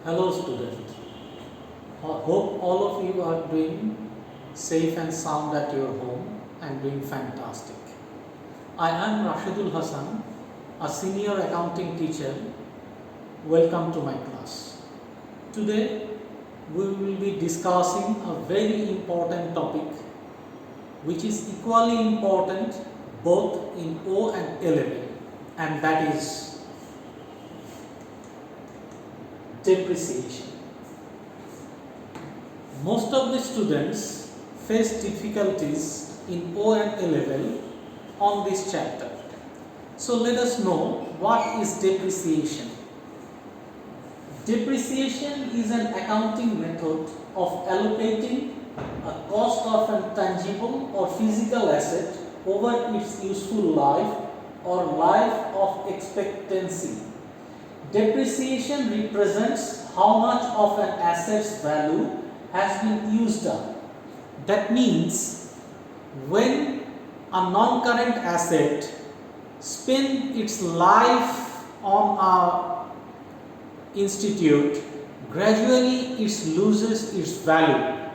Hello student. Hope all of you are doing safe and sound at your home and doing fantastic. I am Rashidul Hassan, a senior accounting teacher. Welcome to my class. Today we will be discussing a very important topic which is equally important both in O and A level, and that is depreciation. Most of the students face difficulties in O and A level on this chapter. So let us know what is depreciation. Depreciation is an accounting method of allocating a cost of a tangible or physical asset over its useful life or life of expectancy. Depreciation represents how much of an asset's value has been used up. That means when a non-current asset spends its life on a institute, gradually it loses its value.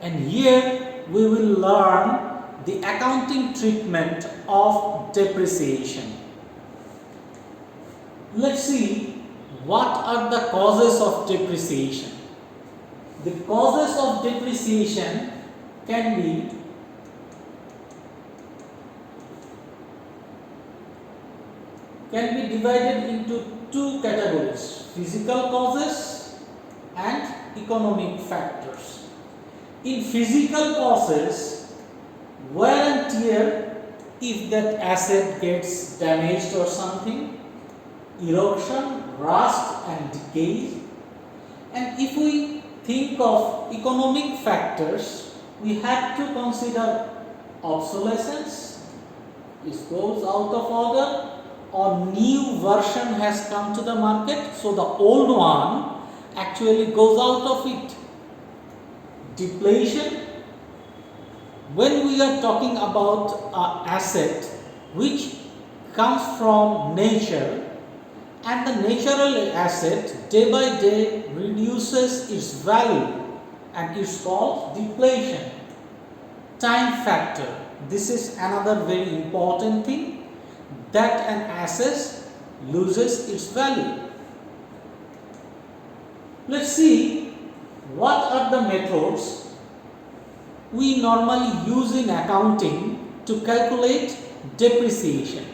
And here we will learn the accounting treatment of depreciation. Let's see what are the causes of depreciation. The causes of depreciation can be divided into two categories: physical causes and economic factors. In physical causes, wear and tear, if that asset gets damaged or something, erosion, rust and decay. And if we think of economic factors, we have to consider obsolescence, it goes out of order, or new version has come to the market, so the old one actually goes out of it. Depletion, when we are talking about an asset which comes from nature, and the natural asset day by day reduces its value, and it's called depletion. Time factor, this is another very important thing, that an asset loses its value. Let's see what are the methods we normally use in accounting to calculate depreciation.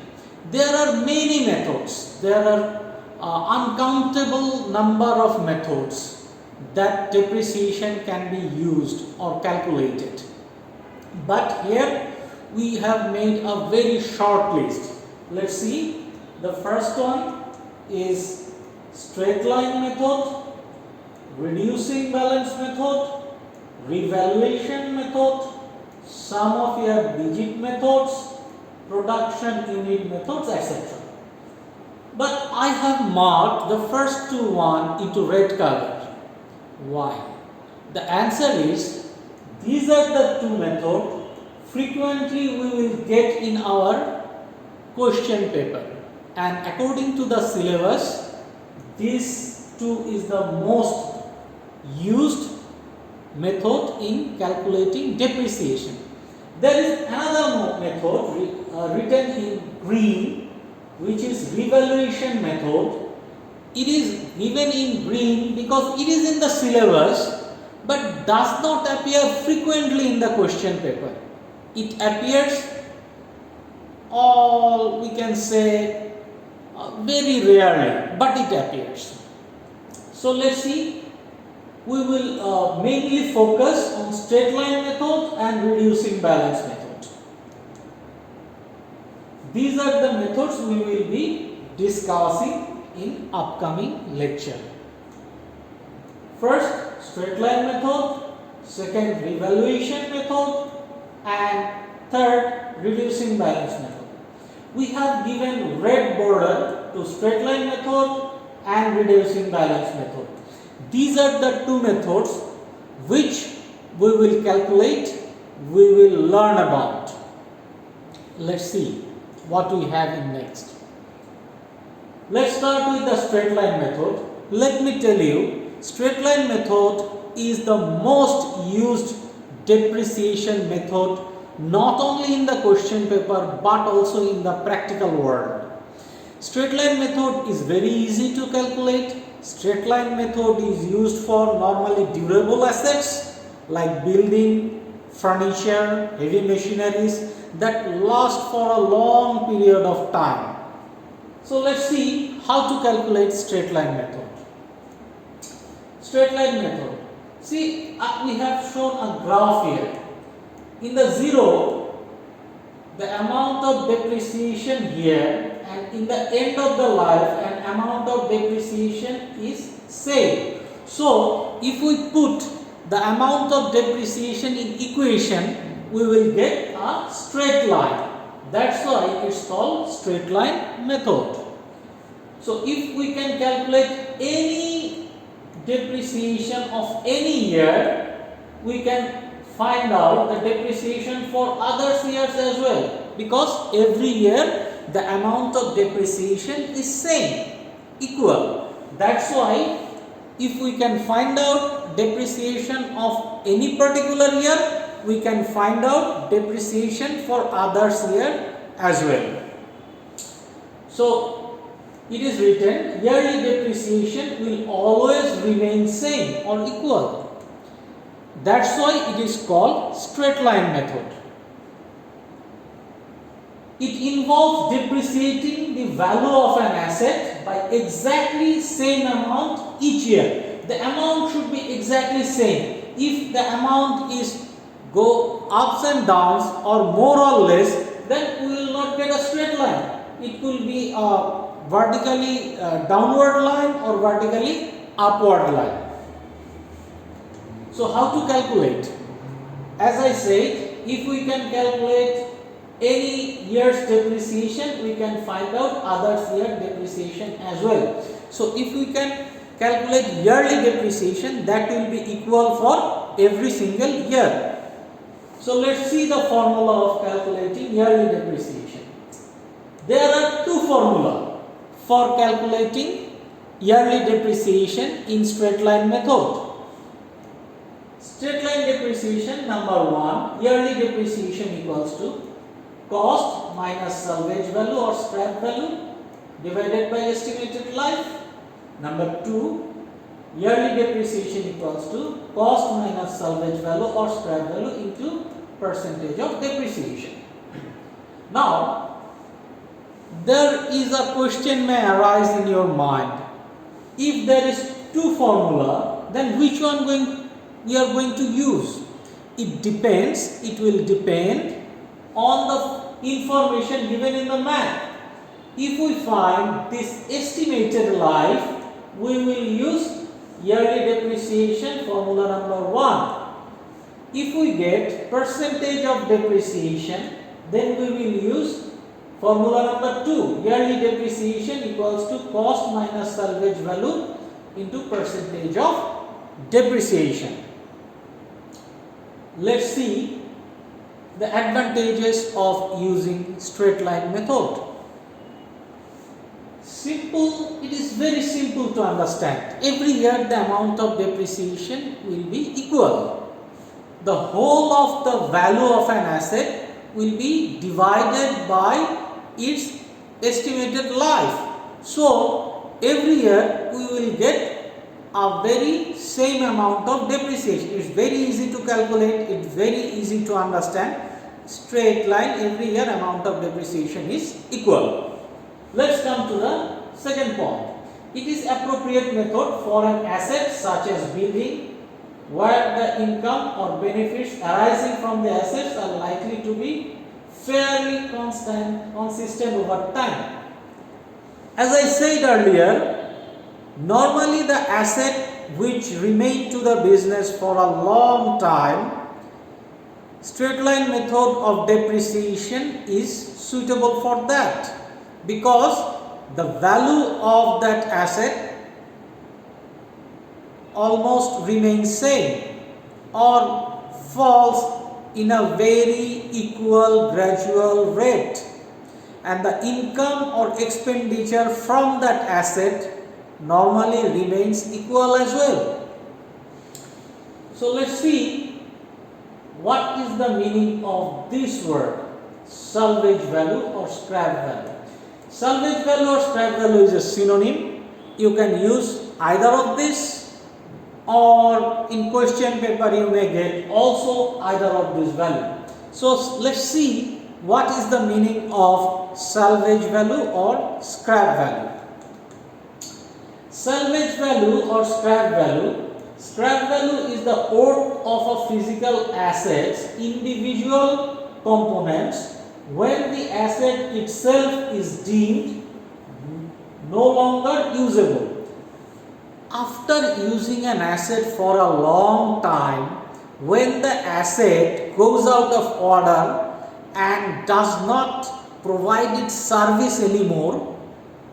There are many methods. There are uncountable number of methods that depreciation can be used or calculated. But here we have made a very short list. Let's see. The first one is straight line method, reducing balance method, revaluation method, sum of year digit methods, production unit methods, etc. But I have marked the first two into red color. Why? The answer is, these are the two methods frequently we will get in our question paper, and according to the syllabus, these two is the most used method in calculating depreciation. There is another method written in green, which is revaluation method. It is given in green because it is in the syllabus but does not appear frequently in the question paper. It appears, all we can say, very rarely, but it appears. So let's see, we will mainly focus on straight line method and reducing balance method. These are the methods we will be discussing in upcoming lecture. First, straight line method, second, revaluation method, and third, reducing balance method. We have given red border to straight line method and reducing balance method. These are the two methods which we will calculate, we will learn about. Let's see what we have in next. Let's start with the straight line method. Let me tell you, straight line method is the most used depreciation method not only in the question paper but also in the practical world. Straight line method is very easy to calculate. Straight line method is used for normally durable assets like building, furniture, heavy machineries that last for a long period of time. So let's see how to calculate straight line method. Straight line method. See, we have shown a graph here. In the zero, the amount of depreciation here, and in the end of the life, an amount of depreciation is same. So if we put the amount of depreciation in equation, we will get a straight line. That's why it's called straight line method. So if we can calculate any depreciation of any year, we can find out the depreciation for other years as well, because every year the amount of depreciation is same, equal. That's why if we can find out depreciation of any particular year, we can find out depreciation for others year as well. So it is written yearly depreciation will always remain same or equal. That's why it is called straight line method. It involves depreciating the value of an asset by exactly same amount each year. The amount should be exactly same. If the amount is go ups and downs or more or less, then we will not get a straight line. It will be a vertically downward line or vertically upward line. So how to calculate? As I said, if we can calculate any year's depreciation, we can find out others year depreciation as well. So if we can calculate yearly depreciation, that will be equal for every single year. So let's see the formula of calculating yearly depreciation. There are two formulas for calculating yearly depreciation in straight line method. Straight line depreciation, number one, yearly depreciation equals to cost minus salvage value or scrap value divided by estimated life. Number two, yearly depreciation equals to cost minus salvage value or scrap value into percentage of depreciation. Now, there is a question may arise in your mind. If there is two formula, then which one we are going to use? It depends. It will depend on the information given in the math. If we find this estimated life, we will use yearly depreciation formula number one. If we get percentage of depreciation, then we will use formula number two. Yearly depreciation equals to cost minus salvage value into percentage of depreciation. Let's see the advantages of using straight line method. Simple, it is very simple to understand. Every year the amount of depreciation will be equal. The whole of the value of an asset will be divided by its estimated life. So every year we will get a very same amount of depreciation. It's very easy to calculate, it's very easy to understand. Straight line, every year amount of depreciation is equal. Let's come to the second point. It is appropriate method for an asset such as building, where the income or benefits arising from the assets are likely to be fairly consistent over time. As I said earlier, normally the asset which remain to the business for a long time, straight line method of depreciation is suitable for that, because the value of that asset almost remains same or falls in a very equal gradual rate, and the income or expenditure from that asset normally remains equal as well. So let's see what is the meaning of this word salvage value or scrap value. Salvage value or scrap value is a synonym. You can use either of this, or in question paper you may get also either of this value. So let's see what is the meaning of salvage value or scrap value. Salvage value or scrap value. Scrap value is the worth of a physical asset's individual components when the asset itself is deemed no longer usable. After using an asset for a long time, when the asset goes out of order and does not provide its service anymore,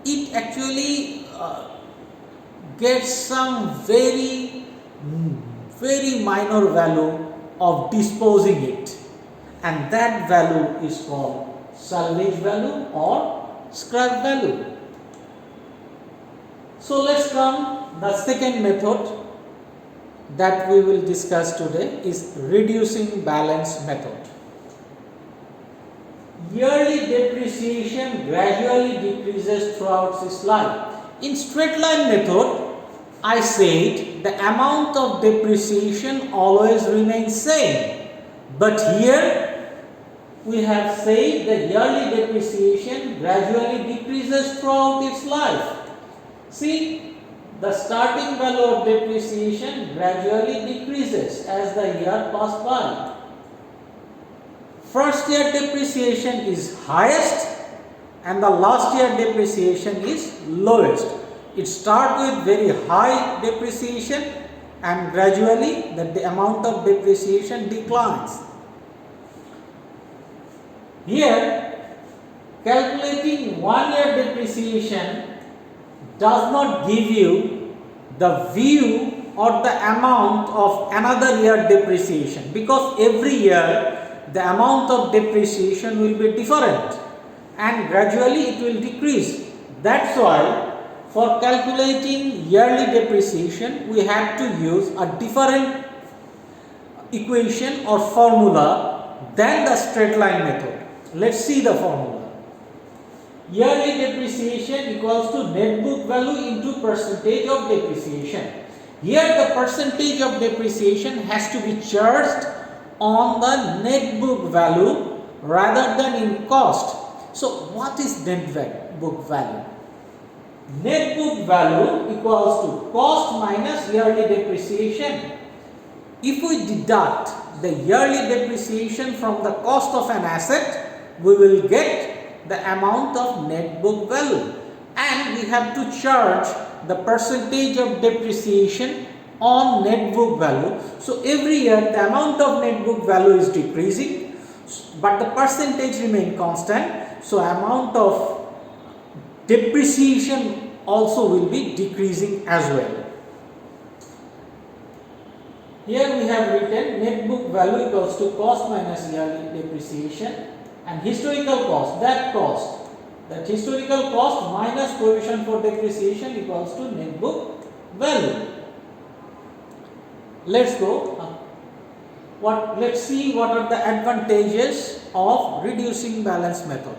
it actually gets some very minor value of disposing it, and that value is called salvage value or scrap value. So let's come, the second method that we will discuss today is reducing balance method. Yearly depreciation gradually decreases throughout its life. In straight line method, I said the amount of depreciation always remains same, but here we have said that yearly depreciation gradually decreases throughout its life. See, the starting value of depreciation gradually decreases as the year passes by. First year depreciation is highest and the last year depreciation is lowest. It starts with very high depreciation and gradually the amount of depreciation declines. Here, calculating 1 year depreciation does not give you the view or the amount of another year depreciation, because every year the amount of depreciation will be different and gradually it will decrease. That's why for calculating yearly depreciation we have to use a different equation or formula than the straight line method. Let's see the formula. Yearly depreciation equals to net book value into percentage of depreciation. Here the percentage of depreciation has to be charged on the net book value rather than in cost. So what is net book value? Net book value equals to cost minus yearly depreciation. If we deduct the yearly depreciation from the cost of an asset, we will get the amount of net book value, and we have to charge the percentage of depreciation on net book value. So every year the amount of net book value is decreasing, but the percentage remain constant, so amount of depreciation also will be decreasing as well. Here we have written net book value equals to cost minus yearly depreciation, and historical cost, that historical cost minus provision for depreciation equals to net book value. Let's go. Let's see what are the advantages of reducing balance method.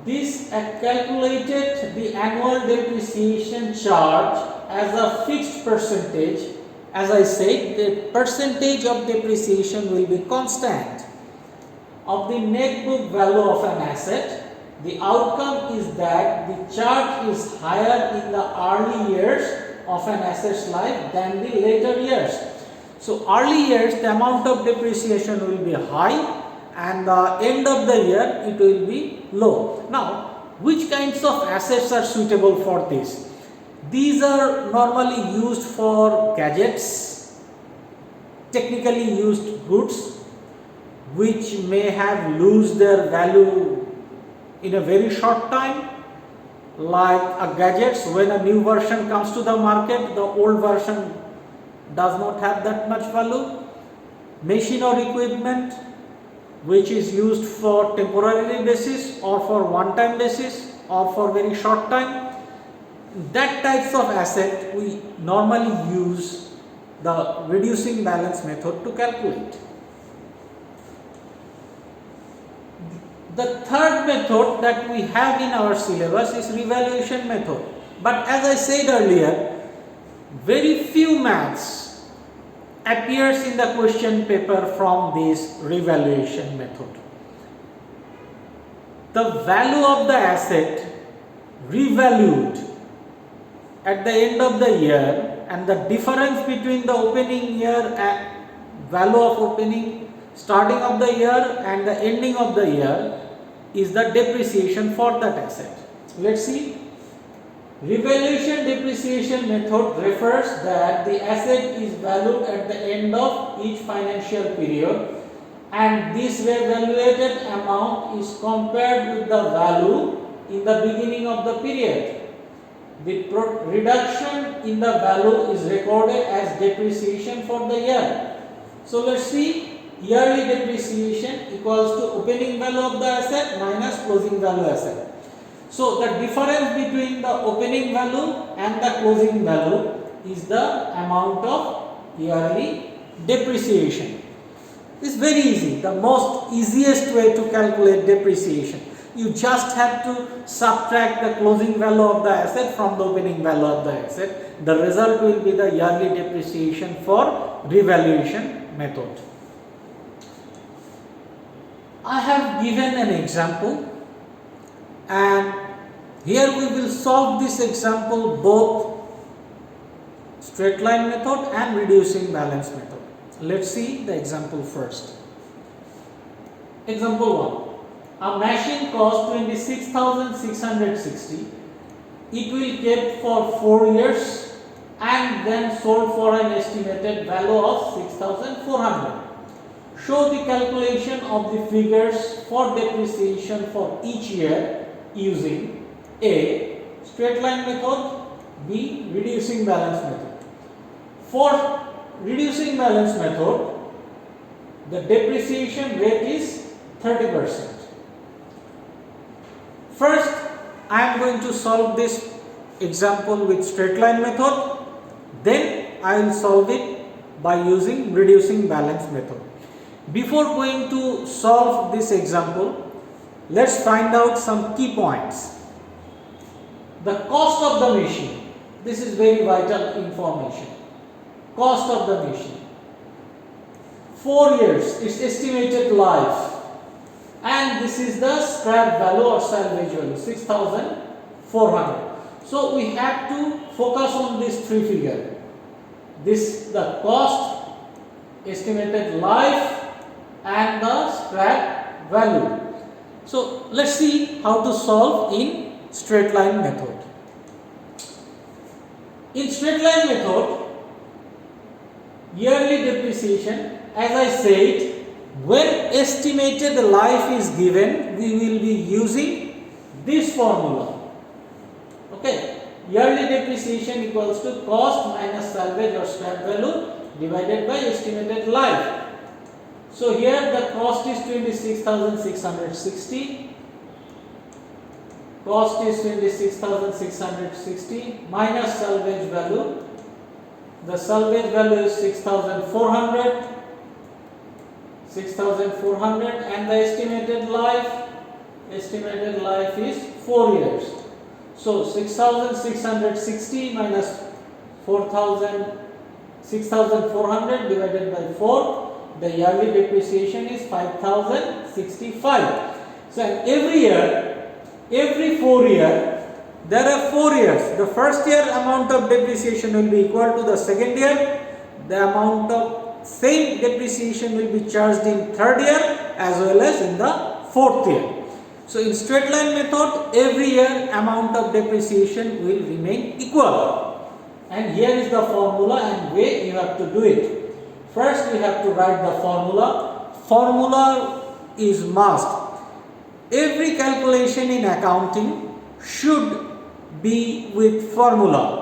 This calculated the annual depreciation charge as a fixed percentage. As I said, the percentage of depreciation will be constant of the net book value of an asset. The outcome is that the charge is higher in the early years of an asset's life than the later years. So early years the amount of depreciation will be high, and the end of the year it will be low. Now, which kinds of assets are suitable for this? These are normally used for gadgets, technically used goods which may have lose their value in a very short time, like a gadgets. When a new version comes to the market, the old version does not have that much value. Machine or equipment, which is used for temporary basis or for one time basis or for very short time. That types of asset we normally use the reducing balance method to calculate. The third method that we have in our syllabus is revaluation method. But as I said earlier, very few maths appears in the question paper from this revaluation method. The value of the asset revalued at the end of the year and the difference between the opening year and value of opening starting of the year and the ending of the year is the depreciation for that asset. Let's see. Revaluation depreciation method refers that the asset is valued at the end of each financial period and this revaluated amount is compared with the value in the beginning of the period. The reduction in the value is recorded as depreciation for the year. So let's see. Yearly depreciation equals to opening value of the asset minus closing value asset. So the difference between the opening value and the closing value is the amount of yearly depreciation. It's very easy. The most easiest way to calculate depreciation. You just have to subtract the closing value of the asset from the opening value of the asset. The result will be the yearly depreciation for revaluation method. I have given an example and here we will solve this example both straight line method and reducing balance method. Let's see the example first. Example 1. A machine costs 26,660. It will kept for 4 years and then sold for an estimated value of 6,400. Show the calculation of the figures for depreciation for each year using A. Straight line method, B. Reducing balance method. For reducing balance method, the depreciation rate is 30%. First, I am going to solve this example with straight line method, then I will solve it by using reducing balance method. Before going to solve this example, let's find out some key points. The cost of the machine. This is very vital information. Cost of the machine. 4 years, its estimated life. And this is the scrap value or salvage value, 6,400. So we have to focus on these three figures. This the cost, estimated life, and the scrap value. So let's see how to solve in straight line method. In straight line method, yearly depreciation, as I said, when estimated life is given, we will be using this formula. Okay, yearly depreciation equals to cost minus salvage or scrap value divided by estimated life. So here the cost is 26,660. Cost is 26,660 minus salvage value. The salvage value is 6,400. 6,400 and the estimated life is 4 years. So 6,660 minus 6,400 divided by 4. The yearly depreciation is 5,065. So every year, every 4 years, there are 4 years. The first year amount of depreciation will be equal to the second year. The amount of same depreciation will be charged in third year as well as in the fourth year. So in straight line method, every year amount of depreciation will remain equal. And here is the formula and way you have to do it. First we have to write the formula. Formula is must. Every calculation in accounting should be with formula.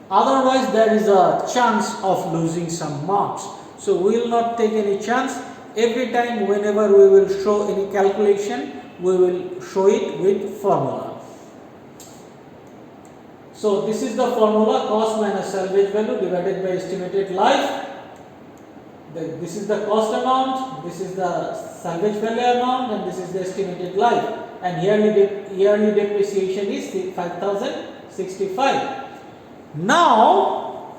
Otherwise there is a chance of losing some marks. So we will not take any chance. every time whenever we will show any calculation, we will show it with formula. So this is the formula: cost minus salvage value divided by estimated life. This is the cost amount, this is the salvage value amount, and this is the estimated life. And yearly depreciation is 5065. Now,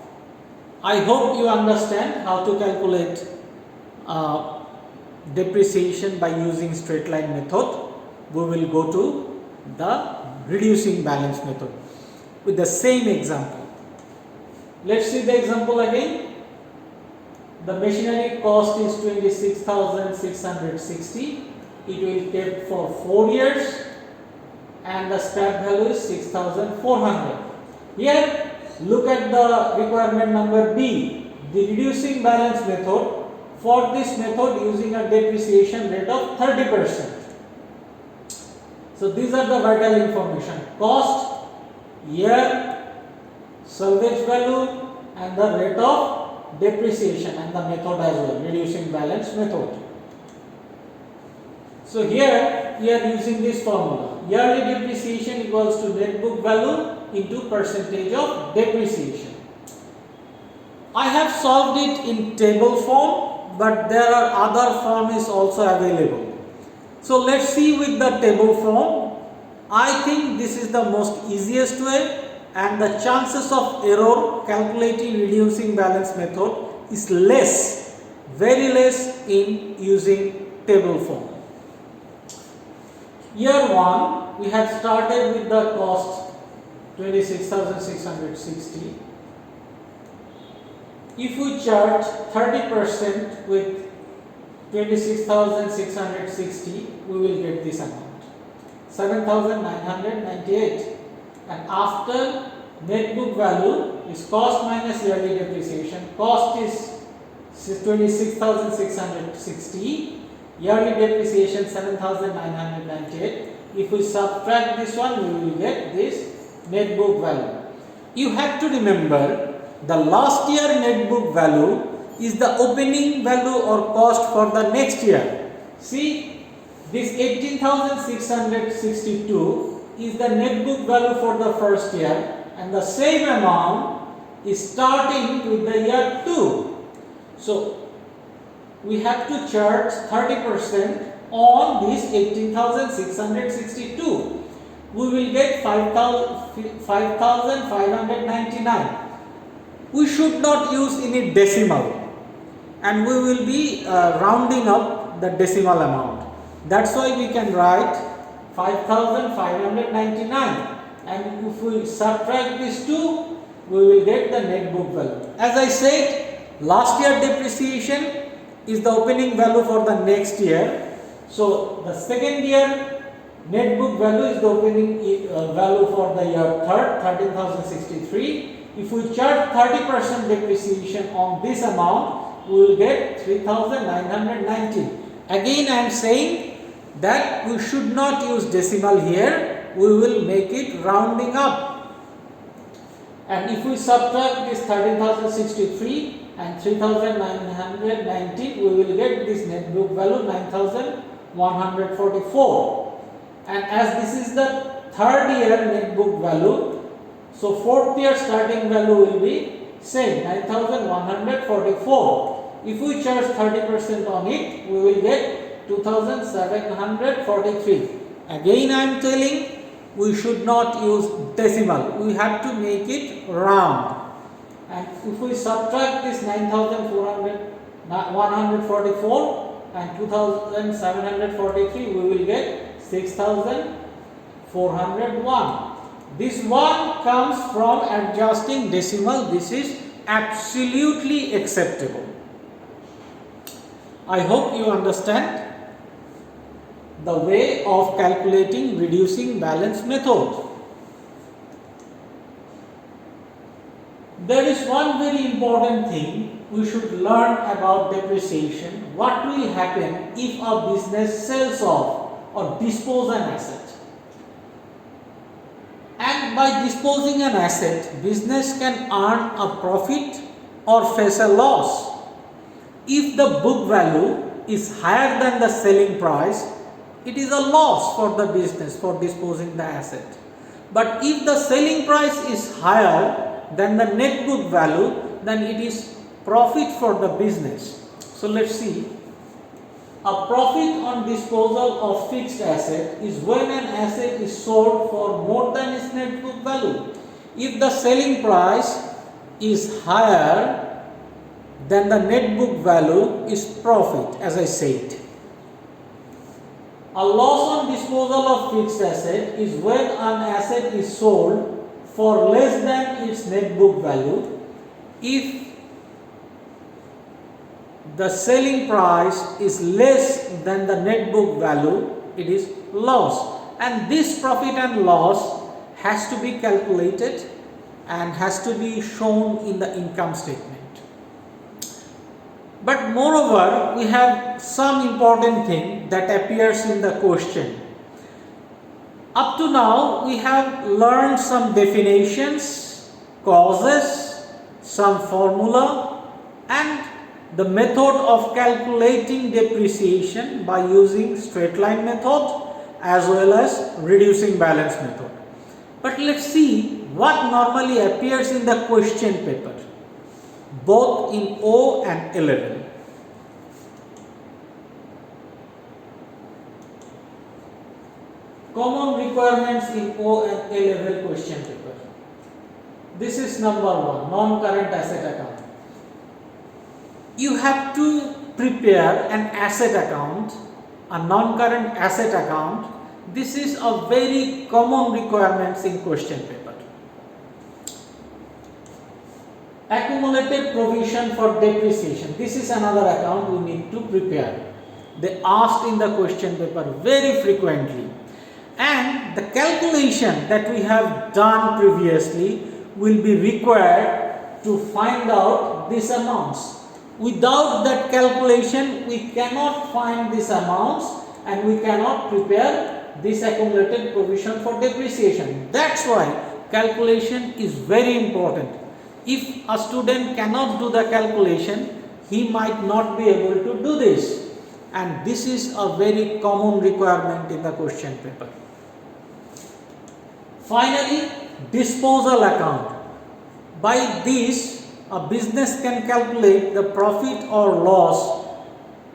I hope you understand how to calculate depreciation by using straight line method. We will go to the reducing balance method with the same example. Let's see the example again. The machinery cost is 26,660. It will take for 4 years, and the scrap value is 6,400. Here, look at the requirement number B, the reducing balance method. For this method, using a depreciation rate of 30%. So these are the vital information: cost, year, salvage value, and the rate of depreciation, and the method as well, reducing balance method. So here we are using this formula: yearly depreciation equals to net book value into percentage of depreciation. I have solved it in table form, but there are other forms also available. So let's see with the table form. I think this is the most easiest way, and the chances of error calculating reducing balance method is less, very less in using table form. Year 1, we have started with the cost 26,660. If we charge 30% with 26,660, we will get this amount, 7,998. And after net book value is cost minus yearly depreciation. Cost is 26,660. Yearly depreciation 7,998. If we subtract this one, we will get this net book value. You have to remember, the last year net book value is the opening value or cost for the next year. See, this 18,662 is the net book value for the first year, and the same amount is starting with the year 2. So we have to charge 30% on this 18,662. We will get 5,599. We should not use any decimal, and we will be rounding up the decimal amount. That's why we can write 5,599, and if we subtract these two, we will get the net book value. As I said, last year depreciation is the opening value for the next year. So the second year net book value is the opening value for the year 13,063. If we charge 30% depreciation on this amount, we will get 3,919. Again, I am saying that we should not use decimal here. We will make it rounding up. And if we subtract this 13,063 and 3,919, we will get this net book value 9,144. And as this is the third year net book value, so fourth year starting value will be same, 9,144. If we charge 30% on it, we will get 2,743. Again, I am telling, we should not use decimal. We have to make it round. And if we subtract this 9,144 and 2,743, we will get 6,401. This one comes from adjusting decimal. This is absolutely acceptable. I hope you understand the way of calculating reducing balance method. There is one very important thing we should learn about depreciation. What will happen if a business sells off or dispose an asset? And by disposing an asset, business can earn a profit or face a loss. If the book value is higher than the selling price, it is a loss for the business for disposing the asset. But if the selling price is higher than the net book value, then it is profit for the business. So let's see. A profit on disposal of fixed asset is when an asset is sold for more than its net book value. If the selling price is higher than the net book value, is profit, as I said. A loss on disposal of fixed asset is when an asset is sold for less than its net book value. If the selling price is less than the net book value, it is loss. And this profit and loss has to be calculated and has to be shown in the income statement. But moreover, we have some important thing that appears in the question. Up to now, we have learned some definitions, causes, some formula, and the method of calculating depreciation by using straight line method as well as reducing balance method. But let's see what normally appears in the question paper, both in O and A level. Common requirements in O and A level question paper. This is number 1, non-current asset account. You have to prepare an asset account, a non-current asset account. This is a very common requirements in question paper. Accumulated provision for depreciation. This is another account we need to prepare. They asked in the question paper very frequently. And the calculation that we have done previously will be required to find out these amounts. Without that calculation, we cannot find these amounts and we cannot prepare this accumulated provision for depreciation. That's why calculation is very important. If a student cannot do the calculation, he might not be able to do this. And this is a very common requirement in the question paper. Finally, disposal account. By this, a business can calculate the profit or loss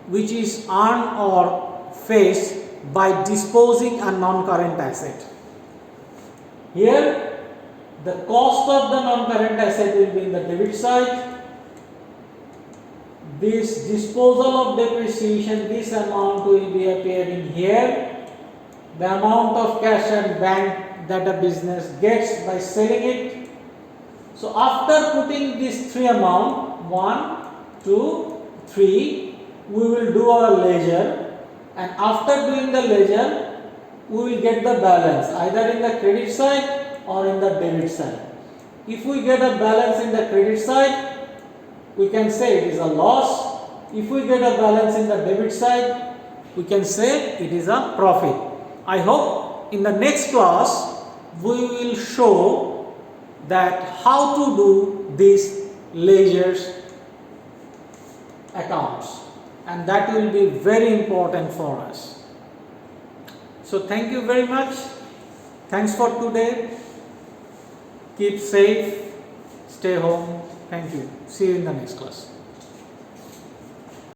which is earned or faced by disposing a non-current asset. Here, the cost of the non-current asset will be in the debit side. This disposal of depreciation, this amount will be appearing here. The amount of cash and bank that a business gets by selling it. So after putting these three amount, 1, 2, 3, we will do our ledger, and after doing the ledger, we will get the balance either in the credit side or in the debit side. If we get a balance in the credit side, we can say it is a loss. If we get a balance in the debit side, we can say it is a profit. I hope in the next class we will show that how to do these ledgers accounts, and that will be very important for us. So thank you very much. Thanks for today. Keep safe. Stay home. Thank you. See you in the next class.